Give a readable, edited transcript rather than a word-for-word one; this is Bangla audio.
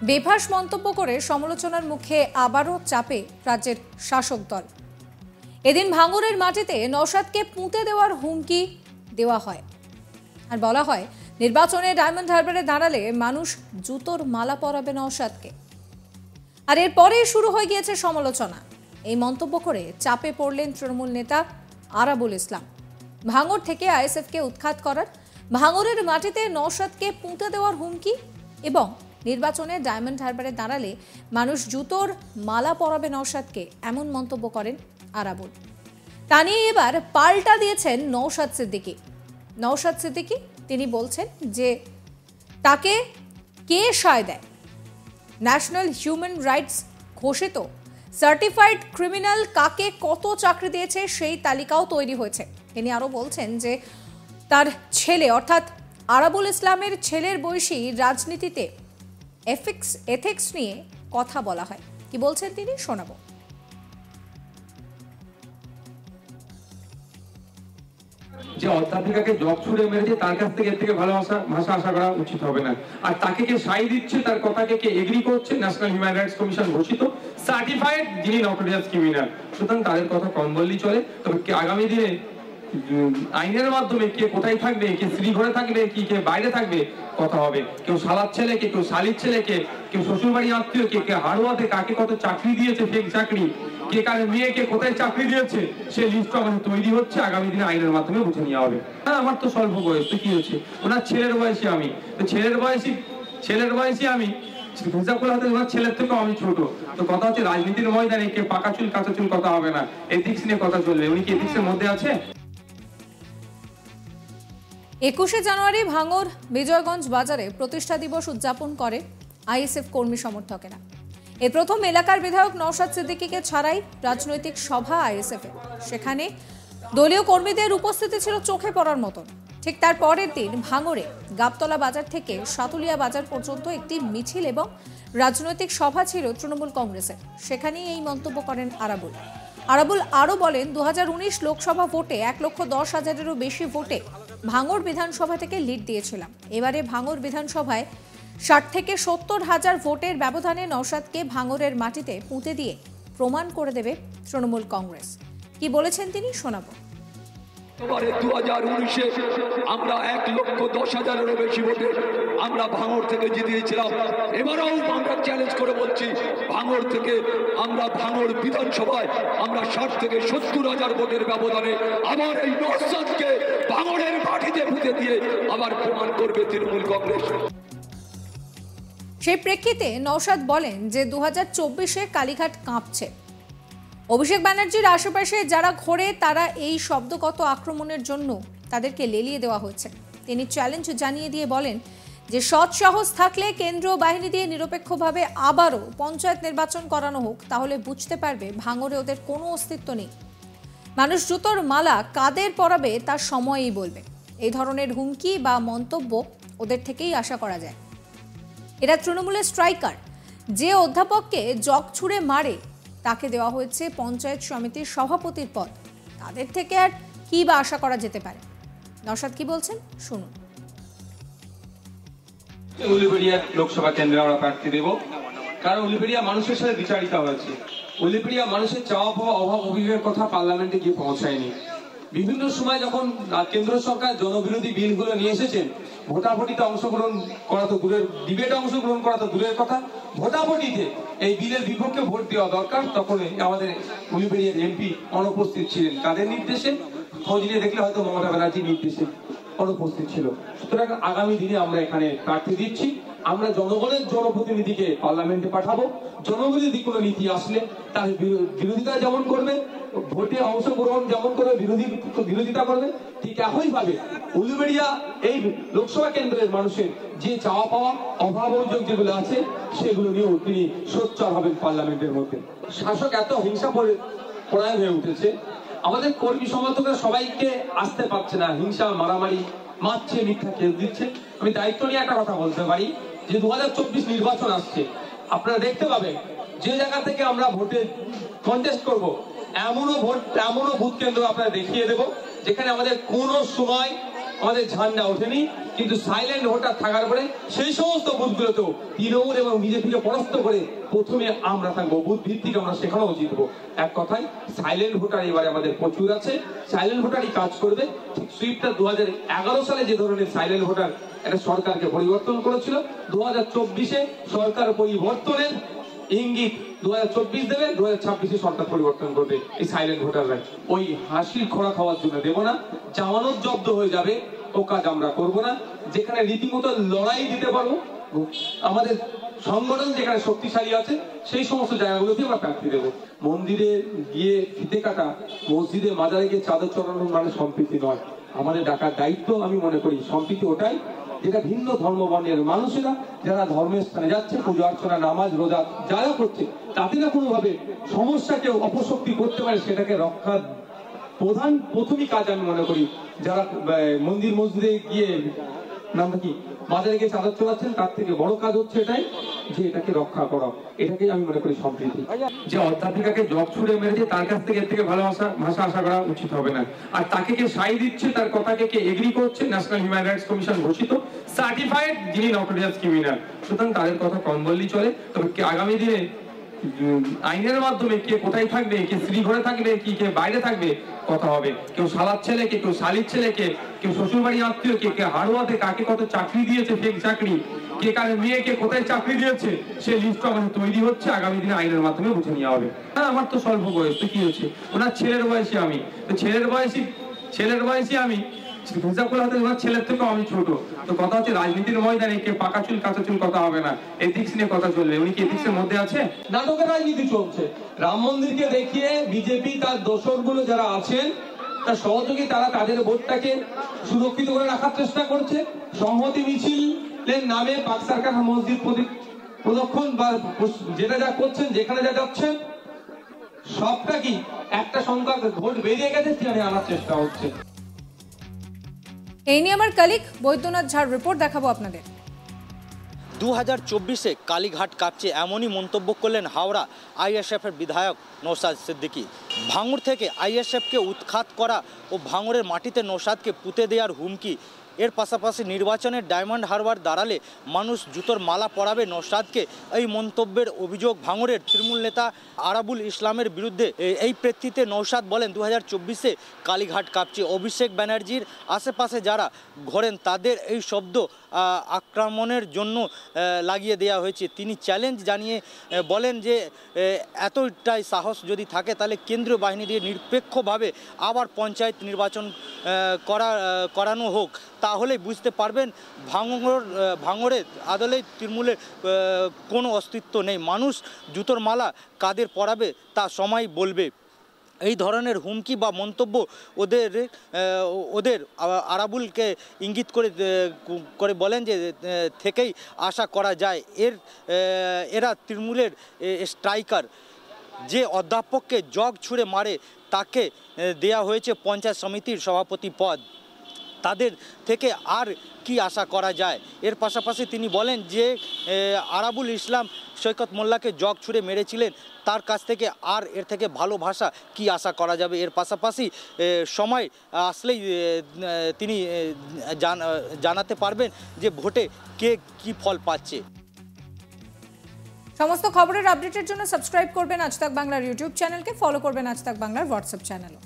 বেফাঁস মন্তব্য করে সমালোচনার মুখে আবারও চাপে রাজ্যের শাসক দল। এদিন ভাঙড়ের মাটিতে নওশাদকে পুঁতে দেওয়ার হুমকি দেওয়া হয় আর বলা হয় নির্বাচনে ডায়মন্ড হারবারে দাঁড়ালে মানুষ জুতোর মালা পরাবে নওশাদকে। আর এরপরেই শুরু হয়ে গিয়েছে সমালোচনা। এই মন্তব্য করে চাপে পড়লেন তৃণমূল নেতা আরাবুল ইসলাম। ভাঙড় থেকে আইএসএফকে উৎখাত করার, ভাঙড়ের মাটিতে নওশাদকে পুঁতে দেওয়ার হুমকি এবং নির্বাচনে ডায়মন্ড হারবারে দাঁড়ালে মানুষ জুতোর মালা পরাবে নওশাদকে, এমন মন্তব্য করেন আরাবুল। তা নিয়ে এবার পাল্টা দিয়েছেন নওশাদ সিদ্দিকী। নওশাদ সিদ্দিকী তিনি বলছেন যে তাকে কে সায় দেয়, ন্যাশনাল হিউম্যান রাইটস ঘোষিত সার্টিফাইড ক্রিমিনাল কাকে কত চাকরি দিয়েছে সেই তালিকাও তৈরি হয়েছে। তিনি আরও বলছেন যে তার ছেলে অর্থাৎ আরাবুল ইসলামের ছেলের বয়সী রাজনীতিতে এথিক্স নিয়ে কথা বলা হয়। কি বলছেন তিনি শোনাবো। যে অধ্যাপিকাকে জব ছুড়ে মেরেছে তার কাছ থেকে এর থেকে ভালো ভাষা আশা করা উচিত হবে না। আর তাকে কে সাই দিচ্ছে, তার কথাকে কে এগ্রি করছে, ন্যাশনাল হিউম্যান রাইটস কমিশন ঘোষিত সার্টিফাইড যিনি নটোরিয়াস ক্রিমিনাল, সুতরাং তাদের কথা কম বললেই চলে। তবে আগামী দিনে আইনের মাধ্যমে কে কোথায় থাকবে, কে শ্রীঘরে থাকবে, কে বাইরে থাকবে কথা হবে। কেউ শালার ছেলেকে, কেউ শালির ছেলেকে, কেউ শ্বশুরবাড়ি আত্মীয়, কে হাড়ুয়াতে কাকে কত চাকরি দিয়েছে, ফেক চাকরি, কে কার মেয়েকে কোথায় চাকরি দিয়েছে, সে লিস্ট আমাদের তৈরি হচ্ছে। আগামী দিনে আইনের মাধ্যমে বুঝে নেওয়া হবে। হ্যাঁ, আমার তো স্বল্প বয়স, তো কি হচ্ছে, ওনার ছেলের বয়সী আমি, তো ছেলের বয়সী আমি হিসাব করে হয়তো ওনার ছেলের থেকেও আমি ছোট। তো কথা হচ্ছে রাজনীতির ময়দানে কে পাকা চুল কাঁচা চুল কথা হবে না, এথিক্স নিয়ে কথা চলবে। উনি কি এথিক্সের মধ্যে আছে? 21শে জানুয়ারি ভাঙড় বিজয়গঞ্জ বাজারে প্রতিষ্ঠা দিবস উদযাপন করে আইএসএফ কর্মী সমর্থকেরা। এই প্রথম এলাকার বিধায়ক নওশাদ সিদ্দিকীকে ছাড়াই রাজনৈতিক সভা আইএসএফ এর। সেখানে দলীয় কর্মীদের উপস্থিতি ছিল চোখে পড়ার মতন। ঠিক তার পরের দিন ভাঙড়ে গাবতলা বাজার থেকে সাতুলিয়া বাজার পর্যন্ত একটি মিছিল এবং রাজনৈতিক সভা ছিল তৃণমূল কংগ্রেসের। সেখানেই এই মন্তব্য করেন আরাবুল। আরাবুল আরও বলেন 2019 লোকসভা ভোটে 1,10,000-এরও বেশি ভোটে ভাঙড় বিধানসভা থেকে লিড দিয়েছিলাম। এবারে ভাঙড় বিধানসভায় 60 থেকে 70,000 ভোটের ব্যবধানে নওশাদকে ভাঙড়ের মাটিতে পুঁতে দিয়ে প্রমাণ করে দেবে তৃণমূল কংগ্রেস। কি বলেছেন তিনি শোনাবো। 2019-এ আমরা 1,10,000-এরও বেশি ভোটে আমরা ভাঙড় থেকে জিতিয়েছিলাম। এবারেও আমরা চ্যালেঞ্জ করে বলছি, ভাঙড় থেকে আমরা ভাঙড় বিধানসভায় আমরা 60 থেকে 70,000 ভোটের ব্যবধানে আবার এই নওশাদকে ভাঙড়ের মাটিতে পুঁতে দিয়ে আবার প্রমাণ করবে তৃণমূল কংগ্রেস। সেই প্রেক্ষিতে নওশাদ বলেন যে 2024-এ কালীঘাট কাঁপছে। অভিষেক ব্যানার্জির আশেপাশে যারা ঘোরে তারা এই শব্দগত আক্রমণের জন্য তাদেরকে লেলিয়ে দেওয়া হয়েছে। তিনি চ্যালেঞ্জ জানিয়ে দিয়ে বলেন যে সৎ সাহস থাকলে কেন্দ্রীয় বাহিনী দিয়ে নিরপেক্ষভাবে আবারও পঞ্চায়েত নির্বাচন করানো হোক, তাহলে বুঝতে পারবে ভাঙড়ে ওদের কোনো অস্তিত্ব নেই। মানুষ জুতোর মালা কাদের পরাবে তার সময়ই বলবে। এই ধরনের হুমকি বা মন্তব্য ওদের থেকেই আশা করা যায়। এরা তৃণমূলের স্ট্রাইকার। যে অধ্যাপককে জগ ছুঁড়ে মারে তাকে দেওয়া হয়েছে পঞ্চায়েত সমিতির সভাপতির পদ। তাদের থেকে আর কি বা আশা করা যেতে পারে। নওশাদ কি বলছেন শুনুন। উলিবেড়িয়া লোকসভা কেন্দ্রে আমরা প্রার্থী দেব, কারণ উলিবেড়িয়া মানুষের সাথে বিচারিত হয়েছে। উলিবেড়িয়া মানুষের চাওয়া পাওয়া অভাব অভিযোগের কথা পার্লামেন্টে গিয়ে পৌঁছায়নি। বিভিন্ন সময় যখন কেন্দ্র সরকার জনবিরোধী বিলগুলো নিয়ে এসেছেন, ভোটাভুটিতে অংশগ্রহণ করা তো দূরের, ডিবেটে অংশগ্রহণ করা তো দূরের কথা, ভোটাভুটিতে এই বিলের বিপক্ষে ভোট দেওয়া দরকার, তখন আমাদের উলিবেড়িয়ার এমপি অনুপস্থিত ছিলেন। তাদের নির্দেশে, খোঁজ নিয়ে দেখলে হয়তো মমতা ব্যানার্জির নির্দেশে অনুপস্থিত ছিল। সুতরাং আগামী দিনে আমরা এখানে প্রার্থী দিচ্ছি। আমরা জনগণের জনপ্রতিনিধিকে পার্লামেন্টে পাঠাবো। জনবিরোধী কোনো নীতি আসলে তার বিরোধিতা যেমন করবে, ভোটে অংশগ্রহণ যেমন করবে, বিরোধিতা করবে, ঠিক একইভাবে উলুবেড়িয়া এই লোকসভা কেন্দ্রের মানুষের যে চাওয়া পাওয়া অভাব অভিযোগ যেগুলো আছে সেগুলো নিয়েও তিনি সোচ্চার হবেন পার্লামেন্টের মধ্যে। শাসক এত হিংসা পরায়ণ হয়ে উঠেছে, আমাদের কর্মী সমর্থকরা সবাইকে আসতে পারছে না, হিংসা মারামারি মারছে, মিথ্যা কেস দিচ্ছে। আমি দায়িত্ব নিয়ে একটা কথা বলতে পারি যে 2024 নির্বাচন আসছে, আপনারা দেখতে পাবেন যে জায়গা থেকে আমরা ভোটে কন্টেস্ট করব, এমনও বুথ কেন্দ্র আপনারা দেখিয়ে দেব যেখানে আমাদের কোনো সময় আমাদের ঝান্ডা ওঠেনি, কিন্তু সাইলেন্ট ভোটার থাকার পরে সেই সমস্ত বুথগুলোতেও তৃণমূল এবং বিজেপিকে পরাস্ত করে প্রথমে আমরা থাকবো, বুথ ভিত্তিক আমরা সেখানেও জিতবো। এক কথায় সাইলেন্ট ভোটার এবারে আমাদের প্রচুর আছে, সাইলেন্ট ভোটারই কাজ করবে। ঠিক সুইপটা 2011 সালে যে ধরনের সাইলেন্ট ভোটার একটা সরকারকে পরিবর্তন করেছিল, 2024-এ সরকার পরিবর্তনের ইঙ্গিত 2024 দেবে, 2026-এ সরকার পরিবর্তন করবে। এই সাইলেন্ট ভোটাররা ওই হাসির খোরা খাওয়ার জন্য দেব না, জামানত জব্দ হয়ে যাবে ও কাজ আমরা করব না। যেখানে রীতিমতো লড়াই দিতে পারবো, আমাদের সংগঠন যেখানে শক্তিশালী আছে সেই সমস্ত জায়গাগুলোতে আমরা প্রার্থী দেবো। মন্দিরে গিয়ে ফিতে কাটা, মসজিদে মাজারে গিয়ে চাদর চড়ানোর মানে সম্প্রীতি নয়। আমাদের ডাকার দায়িত্ব, আমি মনে করি সম্প্রীতি ওটাই যেটা ভিন্ন ধর্মবর্ণের মানুষেরা যারা ধর্মের স্থানে যাচ্ছে, পুজো অর্চনা, নামাজ, রোজা যারা করছে, তাতে না কোনোভাবে সমস্যাকে অপশক্তি করতে পারে, সেটাকে রক্ষার প্রথমই কাজ আমি মনে করি। যারা মন্দির মসজিদে গিয়ে নামটা কি বাজারে গিয়ে চাদর চড়াচ্ছেন, তার থেকে বড় কাজ হচ্ছে এটাই যে এটাকে রক্ষা করা। এটাকে আমি মনে করি সম্প্রীতি। যে অধ্যাপিকাকে জগ ছুড়ে মেরেছে তার কাছ থেকে এর থেকে ভালো ভাষা আশা করা উচিত হবে না। আর তাকে কে সাই দিচ্ছে, তার কথাকে কে এগ্রি করছে, ন্যাশনাল হিউম্যান রাইটস কমিশন ঘোষিত সার্টিফাইড যিনি নটোরিয়াস ক্রিমিনাল, সুতরাং তাদের কথা কম বললেই চলে। তবে আগামী দিনে আইনের মাধ্যমে কে কোথায় থাকবে, কে স্ত্রী ঘরে থাকবে, কে বাইরে থাকবে কথা হবে। কেউ শালার ছেলেকে, কেউ শালির ছেলেকে, কেউ শ্বশুর বাড়ি আত্মীয়, কে হাড়ুয়াতে কাকে কত চাকরি দিয়েছে, ফেক চাকরি, কে কার মেয়েকে কোথায় চাকরি দিয়েছে, সে লিস্ট আমাদের তৈরি হচ্ছে, আগামী দিনে আইনের মাধ্যমে বুঝে নেওয়া হবে। হ্যাঁ, আমার তো স্বল্প বয়স, তো কি হচ্ছে, ওনার ছেলের বয়সী আমি, তো ছেলের বয়সী আমি ছেলের থেকেও আমি ছোট। তো কথা হচ্ছে রাজনীতির ময়দানে কে পাকা চুল কাঁচা চুল কথা হবে না, এথিক্স নিয়ে কথা চলবে। উনি কি এথিক্স এর মধ্যে আছে? নাটকের রাজনীতি চলছে। রাম মন্দিরকে দেখিয়ে বিজেপি তার দোসরগুলো যারা আছেন, তার সহযোগী, তারা তাদের ভোটটাকে সুরক্ষিত করে রাখার চেষ্টা করছে। সংহতি মিছিলের নামে পাক সরকার মসজিদ প্রদক্ষিণ বা যেটা যা করছেন, যেখানে যা যাচ্ছেন, সবটা কি একটা সংখ্যক ভোট বেরিয়ে গেছে সেখানে আনার চেষ্টা হচ্ছে। এই নিয়ে আমার কলিগ বৈদ্যনাথ ঝাড় রিপোর্ট দেখাবো আপনাদের। 2024-এ কালীঘাট কাঁপছে, এমনই মন্তব্য করলেন হাওড়া আইএসএফের বিধায়ক নওশাদ সিদ্দিকী। ভাঙড় থেকে আইএসএফকে উৎখাত করা ও ভাঙড়ের মাটিতে নওশাদকে পুঁতে দেওয়ার হুমকি, এর পাশাপাশি নির্বাচনের ডায়মন্ড হারবার দাঁড়ালে মানুষ জুতোর মালা পরাবে নওশাদকে, এই মন্তব্যের অভিযোগ ভাঙড়ের তৃণমূল নেতা আরাবুল ইসলামের বিরুদ্ধে। এই প্রেক্ষিতে নওশাদ বলেন 2024-এ কালীঘাট কাঁপছে। অভিষেক ব্যানার্জির আশেপাশে যারা ঘোরেন তাদের এই শব্দ আক্রমণের জন্য লাগিয়ে দেওয়া হয়েছে। তিনি চ্যালেঞ্জ জানিয়ে বলেন যে এতটাই সাহস যদি থাকে তাহলে কেন্দ্রীয় বাহিনী দিয়ে নিরপেক্ষভাবে আবার পঞ্চায়েত নির্বাচন করানো হোক, তাহলেই বুঝতে পারবেন ভাঙড়ে আদলে তৃণমূলের কোনো অস্তিত্ব নেই। মানুষ জুতোর মালা কাদের পরাবে তা সময় বলবে। এই ধরনের হুমকি বা মন্তব্য ওদের আরাবুলকে ইঙ্গিত করে বলেন যে থেকেই আশা করা যায় এরা তৃণমূলের স্ট্রাইকার। যে অধ্যাপককে জগ ছুঁড়ে মারে তাকে দেয়া হয়েছে পঞ্চায়েত সমিতির সভাপতি পদ, তাদের থেকে আর কি আশা করা যায়। এর পাশাপাশি তিনি বলেন যে আরাবুল ইসলাম সৈকত মোল্লাকে জগ ছুঁড়ে মেরেছিলেন, তার কাছ থেকে আর এর থেকে ভালো ভাষা কি আশা করা যাবে। এর পাশাপাশি সময় আসলেই তিনি জানাতে পারবেন যে ভোটে কে কি ফল পাচ্ছে। সমস্ত খবরের আপডেটের জন্য সাবস্ক্রাইব করবেন আজ তাক বাংলার ইউটিউব চ্যানেলকে, ফলো করবেন আজ তাক বাংলার হোয়াটসঅ্যাপ চ্যানেলও।